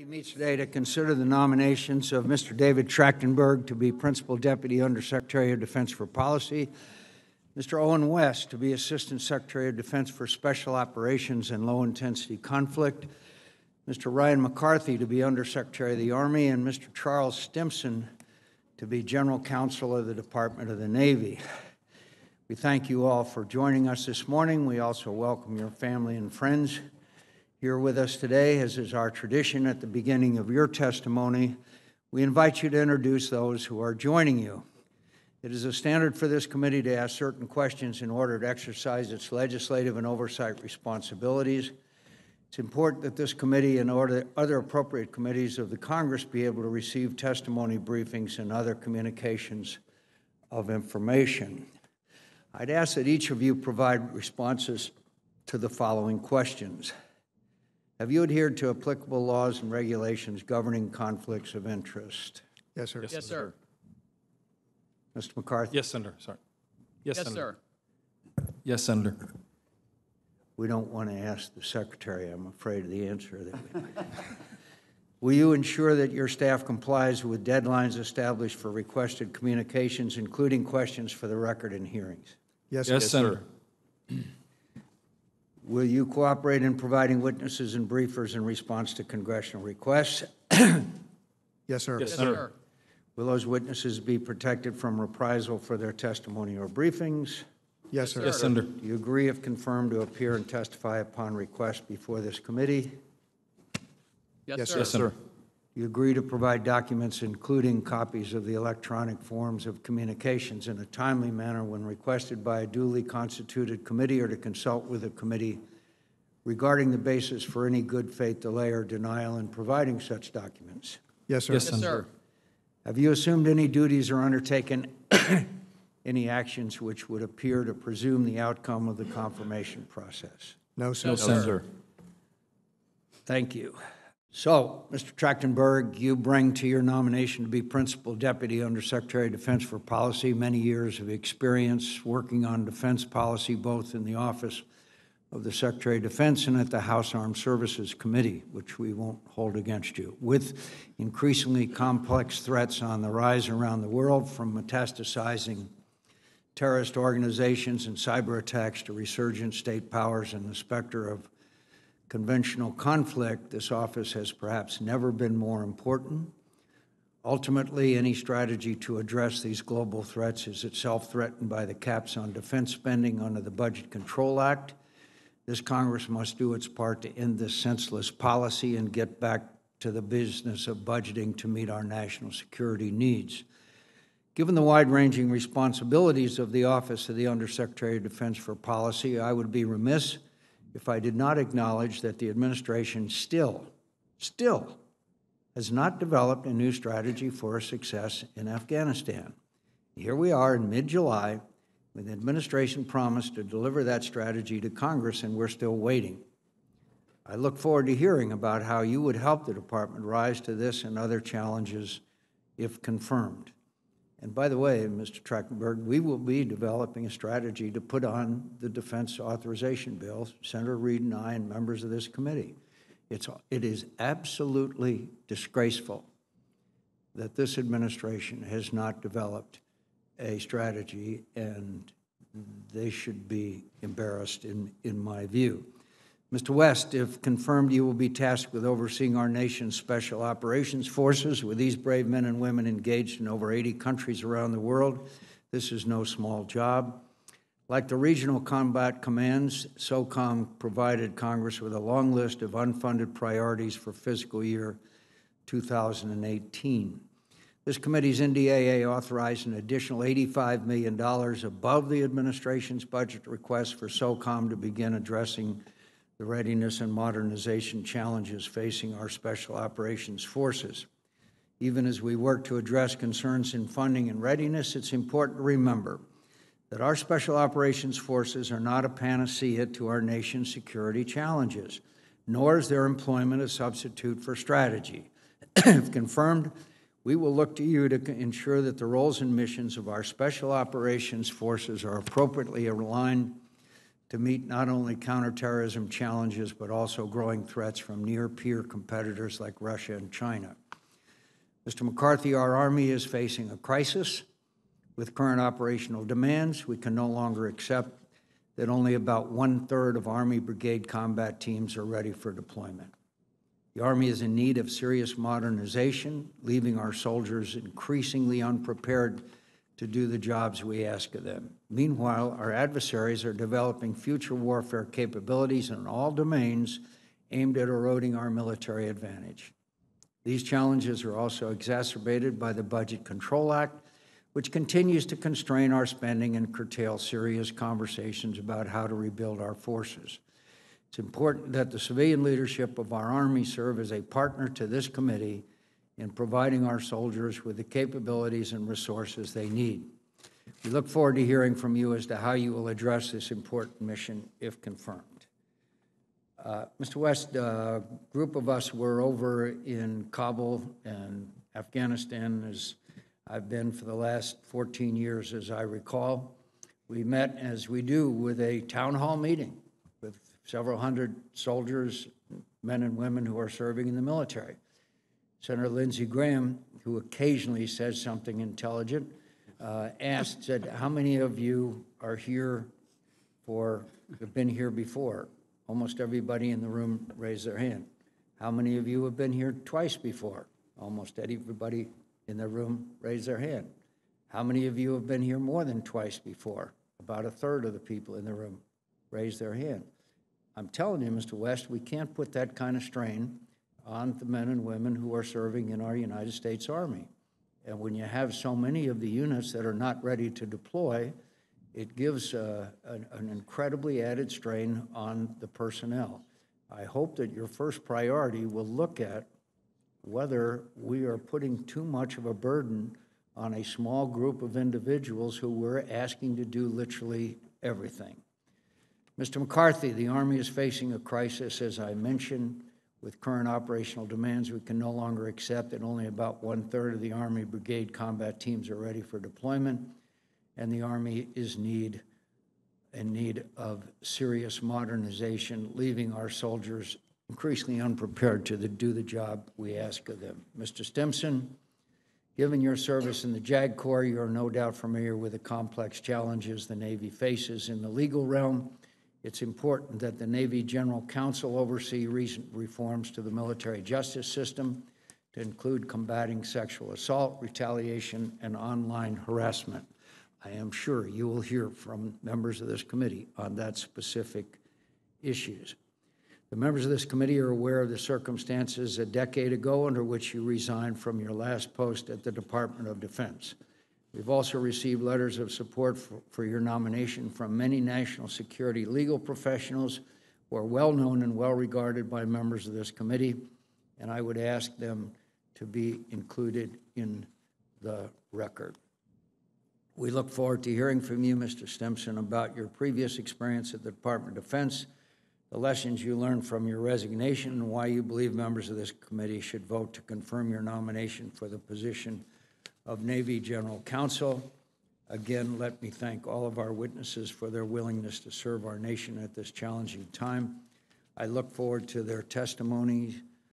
Committee meets today to consider the nominations of Mr. David Trachtenberg to be Principal Deputy Undersecretary of Defense for Policy, Mr. Owen West to be Assistant Secretary of Defense for Special Operations and Low-Intensity Conflict, Mr. Ryan McCarthy to be Undersecretary of the Army, and Mr. Charles Stimson to be General Counsel of the Department of the Navy. We thank you all for joining us this morning. We also welcome your family and friends here with us today. As is our tradition at the beginning of your testimony, we invite you to introduce those who are joining you. It is a standard for this committee to ask certain questions in order to exercise its legislative and oversight responsibilities. It's important that this committee and other appropriate committees of the Congress be able to receive testimony briefings and other communications of information. I'd ask that each of you provide responses to the following questions. Have you adhered to applicable laws and regulations governing conflicts of interest? Yes, sir. Yes, sir. Mr. McCarthy? Yes, Senator. Sorry. Yes, sir. Yes, Senator. We don't want to ask the Secretary, I'm afraid, of the answer. Will you ensure that your staff complies with deadlines established for requested communications, including questions for the record in hearings? Yes, Senator. Will you cooperate in providing witnesses and briefers in response to congressional requests? Yes, sir. Yes, sir. Will those witnesses be protected from reprisal for their testimony or briefings? Yes, sir. Yes, Senator. Do you agree, if confirmed, to appear and testify upon request before this committee? Yes, Yes, sir. Do you agree to provide documents, including copies of the electronic forms of communications, in a timely manner when requested by a duly constituted committee, or to consult with a committee regarding the basis for any good faith delay or denial in providing such documents? Yes, sir. Yes, sir. Have you assumed any duties or undertaken any actions which would appear to presume the outcome of the confirmation process? No, sir. No, sir. Thank you. So, Mr. Trachtenberg, you bring to your nomination to be Principal Deputy Undersecretary of Defense for Policy many years of experience working on defense policy, both in the Office of the Secretary of Defense and at the House Armed Services Committee, which we won't hold against you. With increasingly complex threats on the rise around the world, from metastasizing terrorist organizations and cyber attacks to resurgent state powers and the specter of conventional conflict, this office has perhaps never been more important. Ultimately, any strategy to address these global threats is itself threatened by the caps on defense spending under the Budget Control Act. This Congress must do its part to end this senseless policy and get back to the business of budgeting to meet our national security needs. Given the wide-ranging responsibilities of the Office of the Undersecretary of Defense for Policy, I would be remiss if I did not acknowledge that the administration still has not developed a new strategy for success in Afghanistan. Here we are in mid-July, when the administration promised to deliver that strategy to Congress, and we're still waiting. I look forward to hearing about how you would help the department rise to this and other challenges if confirmed. And by the way, Mr. Trachtenberg, we will be developing a strategy to put on the defense authorization bill, Senator Reid and I and members of this committee. It is absolutely disgraceful that this administration has not developed a strategy, and they should be embarrassed in my view. Mr. West, if confirmed, you will be tasked with overseeing our nation's special operations forces. With these brave men and women engaged in over 80 countries around the world, this is no small job. Like the regional combat commands, SOCOM provided Congress with a long list of unfunded priorities for fiscal year 2018. This committee's NDAA authorized an additional $85 million above the administration's budget request for SOCOM to begin addressing the readiness and modernization challenges facing our special operations forces. Even as we work to address concerns in funding and readiness, it's important to remember that our special operations forces are not a panacea to our nation's security challenges, nor is their employment a substitute for strategy. If confirmed, we will look to you to ensure that the roles and missions of our special operations forces are appropriately aligned to meet not only counterterrorism challenges, but also growing threats from near-peer competitors like Russia and China. Mr. McCarthy, our Army is facing a crisis. With current operational demands, we can no longer accept that only about 1/3 of Army brigade combat teams are ready for deployment. The Army is in need of serious modernization, leaving our soldiers increasingly unprepared to do the jobs we ask of them. Meanwhile, our adversaries are developing future warfare capabilities in all domains aimed at eroding our military advantage. These challenges are also exacerbated by the Budget Control Act, which continues to constrain our spending and curtail serious conversations about how to rebuild our forces. It's important that the civilian leadership of our Army serve as a partner to this committee in providing our soldiers with the capabilities and resources they need. We look forward to hearing from you as to how you will address this important mission if confirmed. Mr. West, a group of us were over in Kabul and Afghanistan, as I've been for the last 14 years, as I recall. We met, as we do, with a town hall meeting with several hundred soldiers, men and women who are serving in the military. Senator Lindsey Graham, who occasionally says something intelligent, said, how many of you are here have been here before? Almost everybody in the room raised their hand. How many of you have been here twice before? Almost everybody in the room raised their hand. How many of you have been here more than twice before? About 1/3 of the people in the room raised their hand. I'm telling you, Mr. West, we can't put that kind of strain on the men and women who are serving in our United States Army. And when you have so many of the units that are not ready to deploy, it gives an incredibly added strain on the personnel. I hope that your first priority will look at whether we are putting too much of a burden on a small group of individuals who we're asking to do literally everything. Mr. McCarthy, the Army is facing a crisis, as I mentioned. With current operational demands, we can no longer accept that only about 1/3 of the Army brigade combat teams are ready for deployment, and the Army is in need of serious modernization, leaving our soldiers increasingly unprepared to do the job we ask of them. Mr. Stimson, given your service in the JAG Corps, you are no doubt familiar with the complex challenges the Navy faces in the legal realm. It's important that the Navy General Counsel oversee recent reforms to the military justice system to include combating sexual assault, retaliation, and online harassment. I am sure you will hear from members of this committee on that specific issues. The members of this committee are aware of the circumstances a decade ago under which you resigned from your last post at the Department of Defense. We've also received letters of support for your nomination from many national security legal professionals who are well-known and well-regarded by members of this committee, and I would ask them to be included in the record. We look forward to hearing from you, Mr. Stimson, about your previous experience at the Department of Defense, the lessons you learned from your resignation, and why you believe members of this committee should vote to confirm your nomination for the position of Navy General Counsel. Again, let me thank all of our witnesses for their willingness to serve our nation at this challenging time. I look forward to their testimonies